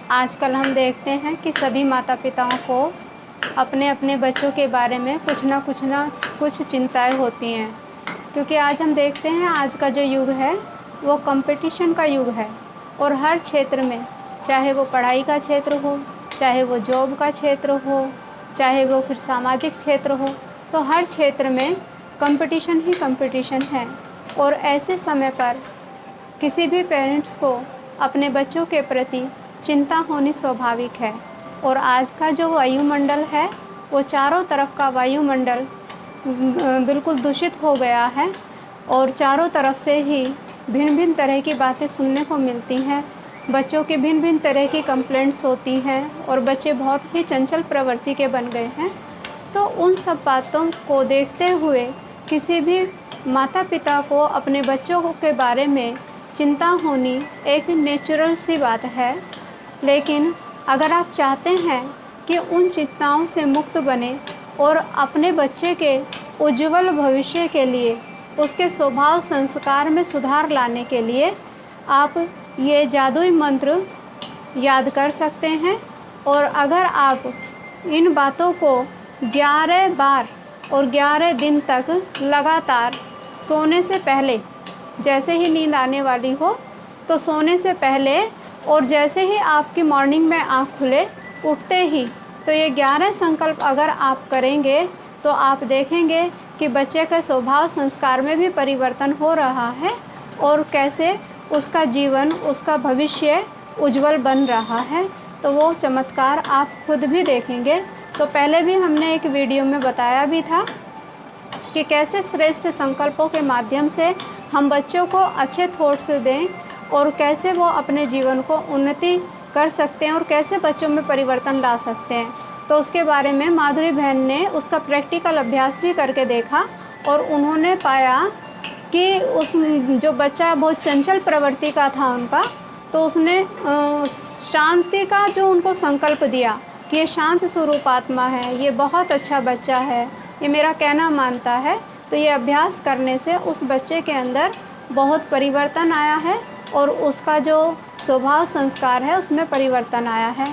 आजकल हम देखते हैं कि सभी माता पिताओं को अपने अपने बच्चों के बारे में कुछ चिंताएं होती हैं, क्योंकि आज हम देखते हैं आज का जो युग है वो कंपटीशन का युग है। और हर क्षेत्र में, चाहे वो पढ़ाई का क्षेत्र हो, चाहे वो जॉब का क्षेत्र हो, चाहे वो फिर सामाजिक क्षेत्र हो, तो हर क्षेत्र में कंपटीशन ही कंपटीशन है। और ऐसे समय पर किसी भी पेरेंट्स को अपने बच्चों के प्रति चिंता होनी स्वाभाविक है। और आज का जो वायुमंडल है वो चारों तरफ का वायुमंडल बिल्कुल दूषित हो गया है और चारों तरफ से ही भिन्न भिन्न तरह की बातें सुनने को मिलती हैं। बच्चों की भिन्न भिन्न तरह की कंप्लेंट्स होती हैं और बच्चे बहुत ही चंचल प्रवृत्ति के बन गए हैं। तो उन सब बातों को देखते हुए किसी भी माता पिता को अपने बच्चों के बारे में चिंता होनी एक नेचुरल सी बात है। लेकिन अगर आप चाहते हैं कि उन चिंताओं से मुक्त बने और अपने बच्चे के उज्जवल भविष्य के लिए, उसके स्वभाव संस्कार में सुधार लाने के लिए आप ये जादुई मंत्र याद कर सकते हैं। और अगर आप इन बातों को 11 बार और 11 दिन तक लगातार सोने से पहले, जैसे ही नींद आने वाली हो तो सोने से पहले और जैसे ही आपकी मॉर्निंग में आँख खुले उठते ही, तो ये 11 संकल्प अगर आप करेंगे तो आप देखेंगे कि बच्चे के स्वभाव संस्कार में भी परिवर्तन हो रहा है और कैसे उसका जीवन, उसका भविष्य उज्जवल बन रहा है। तो वो चमत्कार आप खुद भी देखेंगे। तो पहले भी हमने एक वीडियो में बताया भी था कि कैसे श्रेष्ठ संकल्पों के माध्यम से हम बच्चों को अच्छे थॉट्स दें और कैसे वो अपने जीवन को उन्नति कर सकते हैं और कैसे बच्चों में परिवर्तन ला सकते हैं। तो उसके बारे में माधुरी बहन ने उसका प्रैक्टिकल अभ्यास भी करके देखा और उन्होंने पाया कि उस जो बच्चा बहुत चंचल प्रवृत्ति का था उनका, तो उसने शांति का जो उनको संकल्प दिया कि ये शांत स्वरूप आत्मा है, ये बहुत अच्छा बच्चा है, ये मेरा कहना मानता है। तो ये अभ्यास करने से उस बच्चे के अंदर बहुत परिवर्तन आया है और उसका जो स्वभाव संस्कार है उसमें परिवर्तन आया है।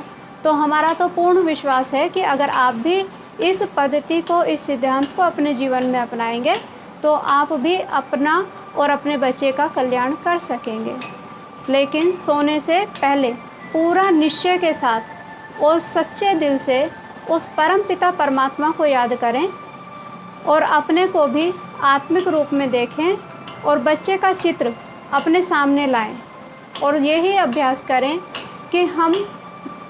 तो हमारा तो पूर्ण विश्वास है कि अगर आप भी इस पद्धति को, इस सिद्धांत को अपने जीवन में अपनाएंगे तो आप भी अपना और अपने बच्चे का कल्याण कर सकेंगे। लेकिन सोने से पहले पूरा निश्चय के साथ और सच्चे दिल से उस परम पिता परमात्मा को याद करें और अपने को भी आत्मिक रूप में देखें और बच्चे का चित्र अपने सामने लाएं और यही अभ्यास करें कि हम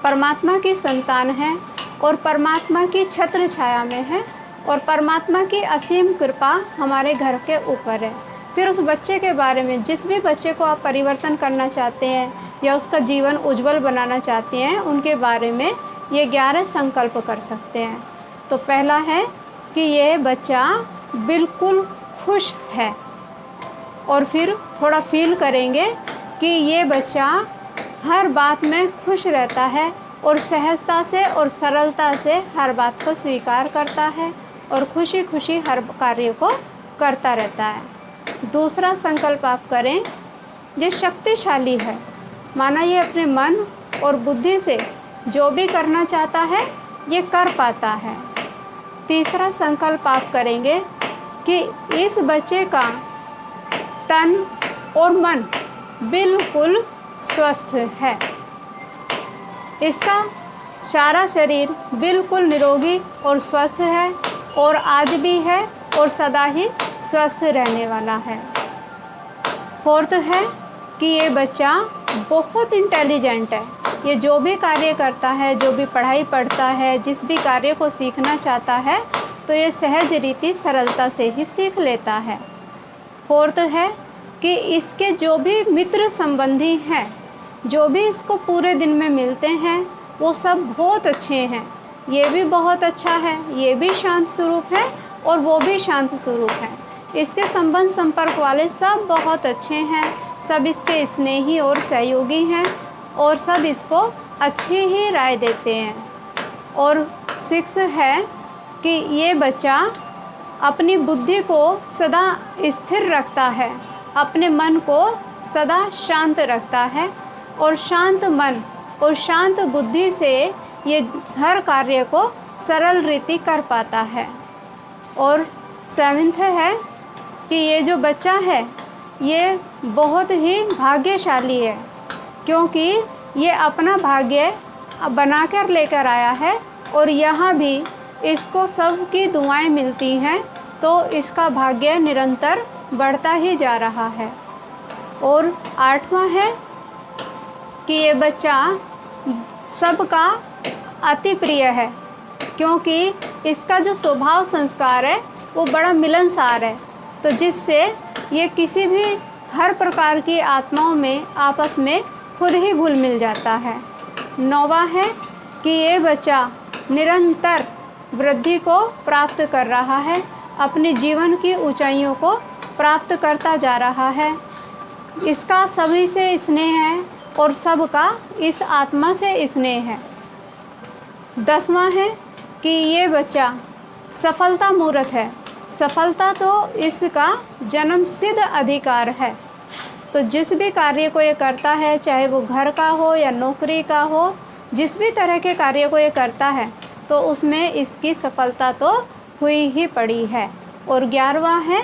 परमात्मा की संतान हैं और परमात्मा की छत्र छाया में हैं और परमात्मा की असीम कृपा हमारे घर के ऊपर है। फिर उस बच्चे के बारे में, जिस भी बच्चे को आप परिवर्तन करना चाहते हैं या उसका जीवन उज्जवल बनाना चाहते हैं, उनके बारे में ये 11 संकल्प कर सकते हैं। तो पहला है कि ये बच्चा बिल्कुल खुश है और फिर थोड़ा फील करेंगे कि ये बच्चा हर बात में खुश रहता है और सहजता से और सरलता से हर बात को स्वीकार करता है और खुशी खुशी हर कार्य को करता रहता है। दूसरा संकल्प आप करें, ये शक्तिशाली है, माना ये अपने मन और बुद्धि से जो भी करना चाहता है ये कर पाता है। तीसरा संकल्प आप करेंगे कि इस बच्चे का तन और मन बिल्कुल स्वस्थ है, इसका सारा शरीर बिल्कुल निरोगी और स्वस्थ है और आज भी है और सदा ही स्वस्थ रहने वाला है। फोर्थ है कि ये बच्चा बहुत इंटेलिजेंट है, ये जो भी कार्य करता है, जो भी पढ़ाई पढ़ता है, जिस भी कार्य को सीखना चाहता है तो ये सहज रीति सरलता से ही सीख लेता है। फोर्थ है कि इसके जो भी मित्र संबंधी हैं, जो भी इसको पूरे दिन में मिलते हैं, वो सब बहुत अच्छे हैं। ये भी बहुत अच्छा है, ये भी शांत स्वरूप है और वो भी शांत स्वरूप है। इसके संबंध संपर्क वाले सब बहुत अच्छे हैं, सब इसके स्नेही और सहयोगी हैं और सब इसको अच्छी ही राय देते हैं। और 6 है कि ये बच्चा अपनी बुद्धि को सदा स्थिर रखता है, अपने मन को सदा शांत रखता है और शांत मन और शांत बुद्धि से ये हर कार्य को सरल रीति कर पाता है। और 7वां है कि ये जो बच्चा है ये बहुत ही भाग्यशाली है, क्योंकि ये अपना भाग्य बना कर लेकर आया है और यहाँ भी इसको सबकी दुआएं मिलती हैं, तो इसका भाग्य निरंतर बढ़ता ही जा रहा है। और 8वां है कि ये बच्चा सबका अति प्रिय है, क्योंकि इसका जो स्वभाव संस्कार है वो बड़ा मिलनसार है, तो जिससे ये किसी भी हर प्रकार की आत्माओं में आपस में खुद ही घुल मिल जाता है। 9वां है कि ये बच्चा निरंतर वृद्धि को प्राप्त कर रहा है, अपने जीवन की ऊंचाइयों को प्राप्त करता जा रहा है। इसका सभी से स्नेह है और सबका इस आत्मा से स्नेह है। 10वां है कि ये बच्चा सफलता मूर्त है। सफलता तो इसका जन्म सिद्ध अधिकार है, तो जिस भी कार्य को ये करता है, चाहे वो घर का हो या नौकरी का हो, जिस भी तरह के कार्य को ये करता है तो उसमें इसकी सफलता तो हुई ही पड़ी है। और 11वां है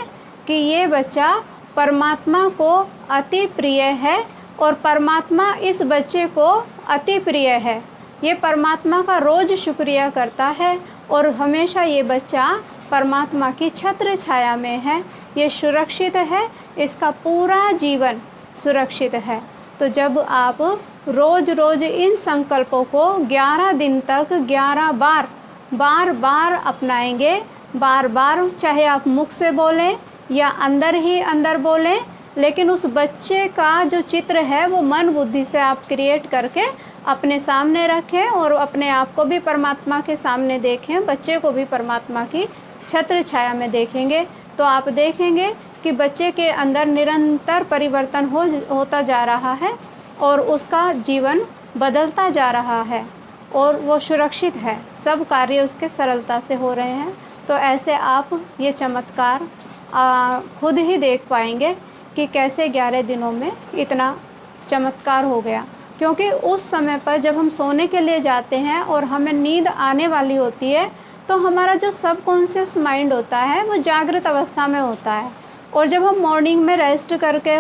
कि ये बच्चा परमात्मा को अति प्रिय है और परमात्मा इस बच्चे को अति प्रिय है। ये परमात्मा का रोज़ शुक्रिया करता है और हमेशा ये बच्चा परमात्मा की छत्र छाया में है, ये सुरक्षित है, इसका पूरा जीवन सुरक्षित है। तो जब आप रोज़ रोज़ इन संकल्पों को 11 दिन तक 11 बार अपनाएंगे, बार बार, चाहे आप मुख से बोलें या अंदर ही अंदर बोलें, लेकिन उस बच्चे का जो चित्र है वो मन बुद्धि से आप क्रिएट करके अपने सामने रखें और अपने आप को भी परमात्मा के सामने देखें, बच्चे को भी परमात्मा की छत्र छाया में देखेंगे, तो आप देखेंगे कि बच्चे के अंदर निरंतर परिवर्तन होता जा रहा है और उसका जीवन बदलता जा रहा है और वो सुरक्षित है, सब कार्य उसके सरलता से हो रहे हैं। तो ऐसे आप ये चमत्कार खुद ही देख पाएंगे कि कैसे 11 दिनों में इतना चमत्कार हो गया। क्योंकि उस समय पर जब हम सोने के लिए जाते हैं और हमें नींद आने वाली होती है, तो हमारा जो सबकॉन्शियस माइंड होता है वो जागृत अवस्था में होता है, और जब हम मॉर्निंग में रेस्ट करके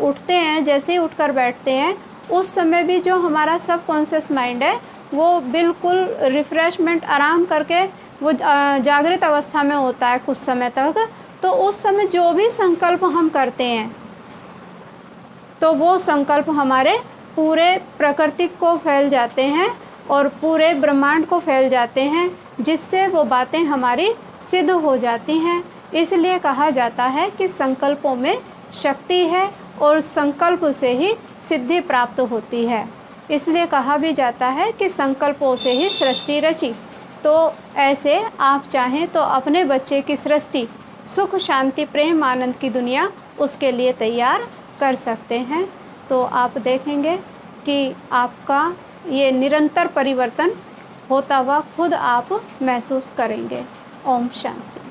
उठते हैं, जैसे ही उठकर बैठते हैं, उस समय भी जो हमारा सबकॉन्शियस माइंड है वो बिल्कुल रिफ़्रेशमेंट आराम करके वो जागृत अवस्था में होता है कुछ समय तक। तो उस समय जो भी संकल्प हम करते हैं तो वो संकल्प हमारे पूरे प्रकृति को फैल जाते हैं और पूरे ब्रह्मांड को फैल जाते हैं, जिससे वो बातें हमारी सिद्ध हो जाती हैं। इसलिए कहा जाता है कि संकल्पों में शक्ति है और संकल्प से ही सिद्धि प्राप्त होती है। इसलिए कहा भी जाता है कि संकल्पों से ही सृष्टि रची। तो ऐसे आप चाहें तो अपने बच्चे की सृष्टि सुख शांति प्रेम आनंद की दुनिया उसके लिए तैयार कर सकते हैं। तो आप देखेंगे कि आपका ये निरंतर परिवर्तन होता हुआ खुद आप महसूस करेंगे। ओम शांति।